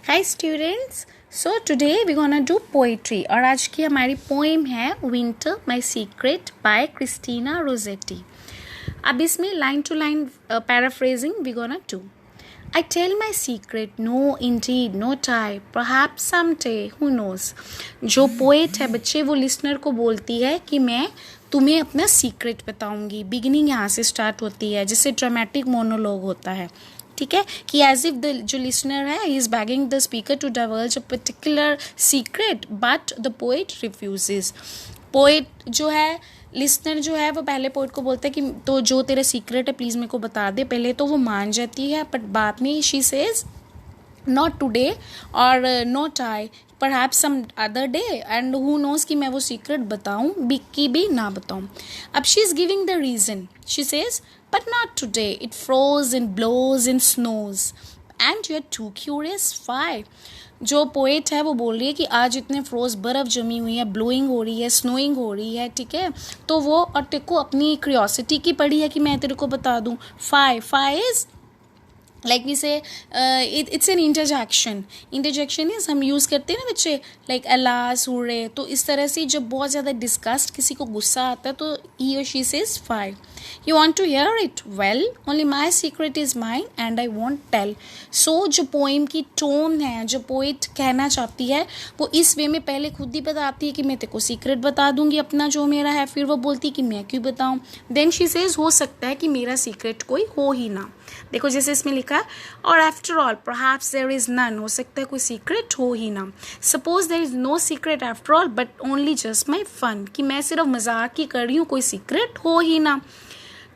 Hi students, so today we're gonna do poetry और आज की हमारी पोएम है winter my secret by Christina Rossetti. अब इसमें line to line paraphrasing we gonna do. I tell my secret, no indeed, no tie, perhaps someday, who knows। जो poet है बच्चे वो लिसनर को बोलती है कि मैं तुम्हें अपना सीक्रेट बताऊंगी। बिगिनिंग यहाँ से स्टार्ट होती है जिससे ड्रामेटिक मोनोलॉग होता है, ठीक है, कि एज इफ द जो लिसनर है he is begging the speaker to divulge a particular secret but the poet refuses. Poet जो है लिसनर जो है वो पहले पोएट को बोलता है कि तो जो तेरा सीक्रेट है प्लीज़ मेरे को बता दे। पहले तो वो मान जाती है बट बाद में शी सेज नॉट टुडे और not I perhaps some other day and who knows कि मैं वो सीक्रेट बताऊँ कि भी ना बताऊँ। अब she is giving the reason, she says but not today, it froze and blows and snows and you're too curious, why। जो पोएट है वो बोल रही है कि आज इतने फ्रोज बर्फ़ जमी हुई है, ब्लोइंग हो रही है, स्नोइंग हो रही है, ठीक है, तो वो और तेरे को अपनी क्यूरियोसिटी की पड़ी है कि मैं तेरे को बता दूँ। फाई इज़ लाइक वी से इट्स एन इंटरजेक्शन इज हम यूज़ करते हैं ना बच्चे, लाइक अलास हुर्रे। तो इस तरह से जब बहुत ज़्यादा डिस्गस्ट किसी को गुस्सा आता है तो ही और she says fie. You want to hear it, well only my secret is mine and I won't tell. So जो पोइम की टोन है, जो पोइट कहना चाहती है वो इस वे में पहले खुद ही बताती है कि मैं तेरे को सीक्रेट बता दूंगी अपना जो मेरा है, फिर वो बोलती है कि मैं क्यों बताऊँ। देन शी सेज हो सकता है कि मेरा सीक्रेट कोई हो ही ना। देखो जैसे इसमें लिखा है और after all perhaps there is none, हो सकता है कोई सीक्रेट हो ही ना। Suppose there is no secret after all but only just my fun, कि मैं सिर्फ मजाक ही कर रही हूँ, कोई सीक्रेट हो ही ना।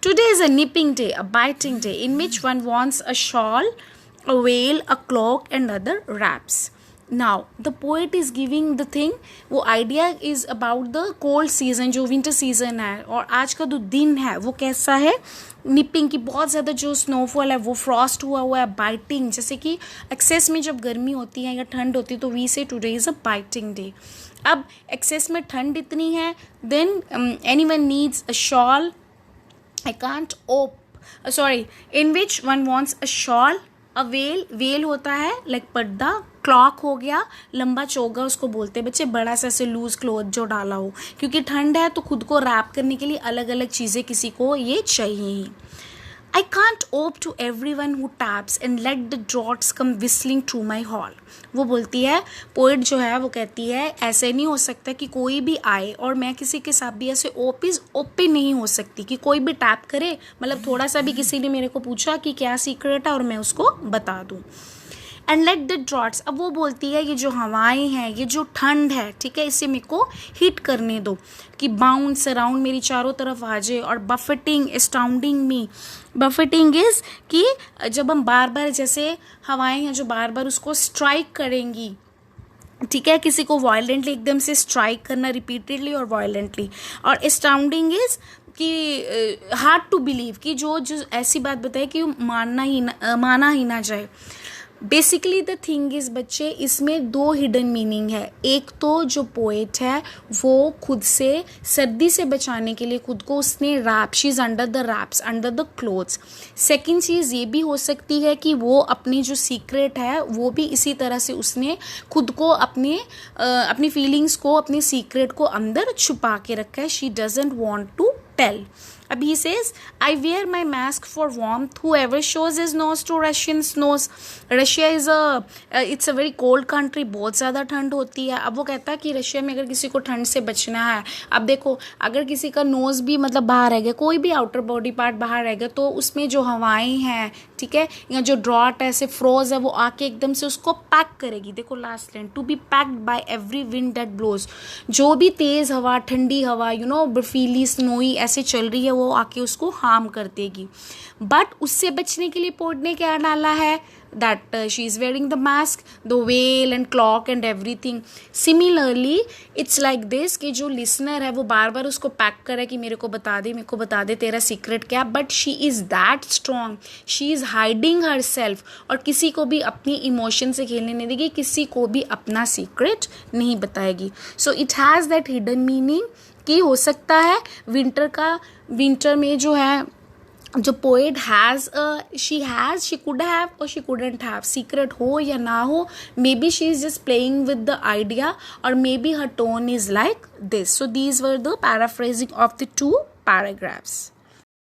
Today is a nipping day, a biting day in which one wants a shawl, a whale, a clock and other wraps. Now the poet is giving the thing, वो idea is about the cold season जो winter season है, और आज का जो दिन है वो कैसा है, निपिंग की बहुत ज़्यादा जो स्नोफॉल है वो फ्रॉस्ट हुआ हुआ है, बाइटिंग जैसे कि एक्सेस में जब गर्मी होती है या ठंड होती है तो वी से today is a biting day. अब एक्सेस में ठंड इतनी है, than anyone needs a shawl, I can't op sorry in which one wants a shawl, a well होता है लाइक पर्दा, क्लॉक हो गया लंबा चोगा उसको बोलते हैं बच्चे, बड़ा सा ऐसे लूज क्लोथ जो डाला हो, क्योंकि ठंड है तो खुद को रैप करने के लिए अलग अलग चीज़ें किसी को ये चाहिए ही। I can't ope to everyone who taps and let the draughts come whistling through my hall। वो बोलती है, पोइट जो है वो कहती है ऐसे नहीं हो सकता कि कोई भी आए और मैं किसी के साथ भी ऐसे ओपन नहीं हो सकती कि कोई भी टैप करे, मतलब थोड़ा सा भी किसी ने मेरे को पूछा कि क्या सीक्रेट है और मैं उसको बता दूँ। एंड लेट द ड्रॉट्स, अब वो बोलती है ये जो हवाएं हैं, ये जो ठंड है, ठीक है, इसे मेरे को हिट करने दो कि बाउंस अराउंड मेरी चारों तरफ आ जाए, और बफेटिंग एस्टाउंडिंग मी। बफेटिंग इज कि जब हम बार बार जैसे हवाएं हैं जो बार बार उसको स्ट्राइक करेंगी, ठीक है, किसी को वायलेंटली एकदम से स्ट्राइक करना रिपीटेडली और वायलेंटली। और एस्टाउंडिंग इज कि हार्ड टू बिलीव, कि जो ऐसी बात बताए कि माना ही ना जाए। बेसिकली द थिंग इज बच्चे इसमें दो हिडन मीनिंग है। एक तो जो पोएट है वो खुद से सर्दी से बचाने के लिए खुद को उसने wrap, she is under the wraps, under the clothes. Second चीज़ ये भी हो सकती है कि वो अपनी जो सीक्रेट है वो भी इसी तरह से उसने खुद को अपनी फीलिंग्स को, अपनी सीक्रेट को अंदर छुपा के रखा है। She doesn't want to tell. अब he says, I wear my mask for warmth. Whoever shows his nose to Russian snows. Russia is it's a very cold country. बहुत ज़्यादा ठंड होती है। अब वो कहता है कि रशिया में अगर किसी को ठंड से बचना है, अब देखो अगर किसी का नोज़ भी मतलब बाहर रह गया, कोई भी आउटर बॉडी पार्ट बाहर रह गया, तो उसमें जो हवाएं हैं, ठीक है, या जो ड्रॉट है, ऐसे फ्रोज है, वो आके एकदम से उसको पैक करेगी। देखो last line, to be packed by every wind that blows. जो भी तेज़ हवा, ठंडी हवा, बर्फीली स्नोई ऐसे चल रही है वो आके उसको हार्म कर देगी। बट उससे बचने के लिए पोर्ट ने क्या डाला है, that she is wearing the mask, the well and clock and everything. Similarly it's like this कि जो लिसनर है वो बार बार उसको पैक करे कि मेरे को बता दे तेरा सीक्रेट क्या, but she is that strong, she is hiding her self, और किसी को भी अपनी इमोशन से खेलने नहीं देगी, किसी को भी अपना सीक्रेट नहीं बताएगी। So it has that hidden meaning कि हो सकता है विंटर में जो है जो poet has she could have और शी कुडंट हैव, सीक्रेट हो या ना हो, maybe she is just playing with the idea और maybe her tone is like this. So these were the paraphrasing of the 2 paragraphs.